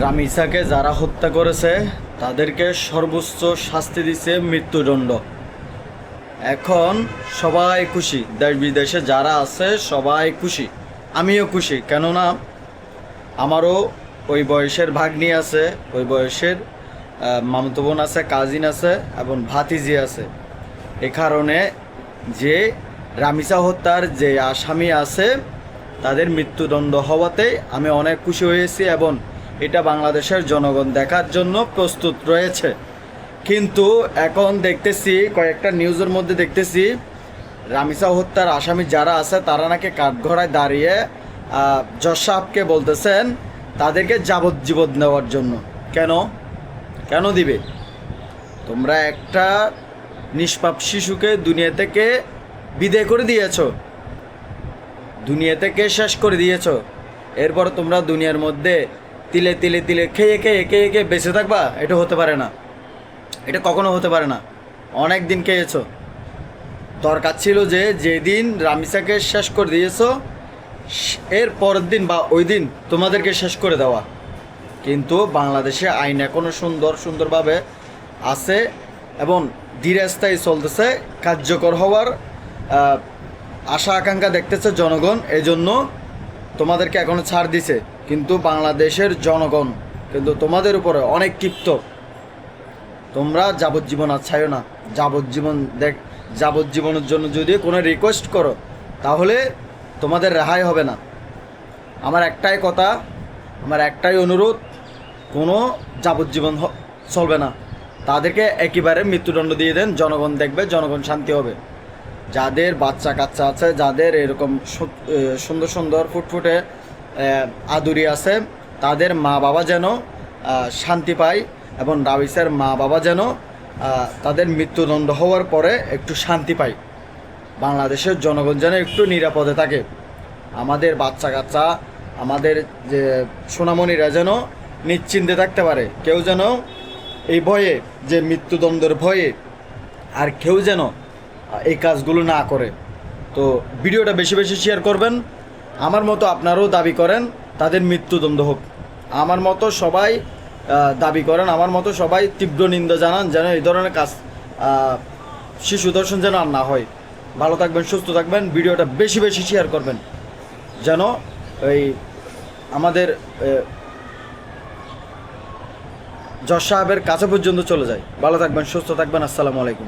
রামিসাকে যারা হত্যা করেছে তাদেরকে সর্বোচ্চ শাস্তি দিছে মৃত্যুদণ্ড। এখন সবাই খুশি, দেশ বিদেশে যারা আছে সবাই খুশি, আমিও খুশি। কেননা আমারও ওই বয়সের ভাগ্নি আছে, ওই বয়সের মামাতো বোন আছে, কাজিন আছে এবং ভাতিজি আছে। এ কারণে যে রামিসা হত্যার যে আসামি আছে তাদের মৃত্যুদণ্ড হওয়াতে আমি অনেক খুশি হয়েছি এবং এটা বাংলাদেশের জনগণ দেখার জন্য প্রস্তুত রয়েছে। কিন্তু এখন দেখতেছি কয়েকটা নিউজের মধ্যে দেখতেছি রামিসা হত্যার আসামি যারা আছে তারা নাকি কাঠগড়ায় দাঁড়িয়ে জজ সাহেবকে বলতেছেন তাদেরকে যাবজ্জীবন দেওয়ার জন্য। কেন দিবে? তোমরা একটা নিষ্পাপ শিশুকে দুনিয়া থেকে বিদায় করে দিয়েছ, দুনিয়া থেকে শেষ করে দিয়েছ, এরপর তোমরা দুনিয়ার মধ্যে তিলে তিলে তিলে খেয়ে বেঁচে থাকবা? এটা হতে পারে না, এটা কখনো হতে পারে না। অনেক দিন খেয়েছ। দরকার ছিল যে যেদিন রামিসাকে শেষ করে দিয়েছ এর পরের দিন বা ওই দিন তোমাদেরকে শেষ করে দেওয়া। কিন্তু বাংলাদেশে আইন এখনও সুন্দরভাবে আছে এবং ধীরস্থায়ী চলতেছে, কার্যকর হওয়ার আশা আকাঙ্ক্ষা দেখতেছে জনগণ। এই জন্য তোমাদেরকে এখনও ছাড় দিছে। কিন্তু বাংলাদেশের জনগণ কিন্তু তোমাদের উপরে অনেক ক্ষিপ্ত। তোমরা যাবজ্জীবন আর চাইও না। যাবজ্জীবনের জন্য যদি কোনো রিকোয়েস্ট করো তাহলে তোমাদের রেহাই হবে না। আমার একটাই কথা, আমার একটাই অনুরোধ, কোনো যাবজ্জীবন চলবে না। তাদেরকে একেবারে মৃত্যুদণ্ড দিয়ে দেন, জনগণ দেখবে, জনগণ শান্তি হবে। যাদের বাচ্চা কাচ্চা আছে, যাদের এরকম সুন্দর ফুটফুটে আদুরি আছে, তাদের মা বাবা যেন শান্তি পায় এবং রামিসার মা বাবা যেন তাদের মৃত্যুদণ্ড হওয়ার পরে একটু শান্তি পায়। বাংলাদেশের জনগণ যেন একটু নিরাপদে থাকে। আমাদের বাচ্চা কাচ্চা, আমাদের যে সোনামণিরা যেন নিশ্চিন্তে থাকতে পারে। কেউ যেন এই ভয়ে, যে মৃত্যুদণ্ডের ভয়ে আর কেউ যেন এই কাজগুলো না করে। তো ভিডিওটা বেশি শেয়ার করবেন। আমার মতো আপনারাও দাবি করেন তাদের মৃত্যুদণ্ড হোক। আমার মতো সবাই দাবি করেন, আমার মতো সবাই তীব্র নিন্দা জানান যেন এই ধরনের কাজ শিশু ধর্ষণ যেন আর না হয়। ভালো থাকবেন, সুস্থ থাকবেন। ভিডিওটা বেশি শেয়ার করবেন যেন এই আমাদের জজ সাহেবের কাছে পর্যন্ত চলে যায়। ভালো থাকবেন, সুস্থ থাকবেন। আসসালামু আলাইকুম।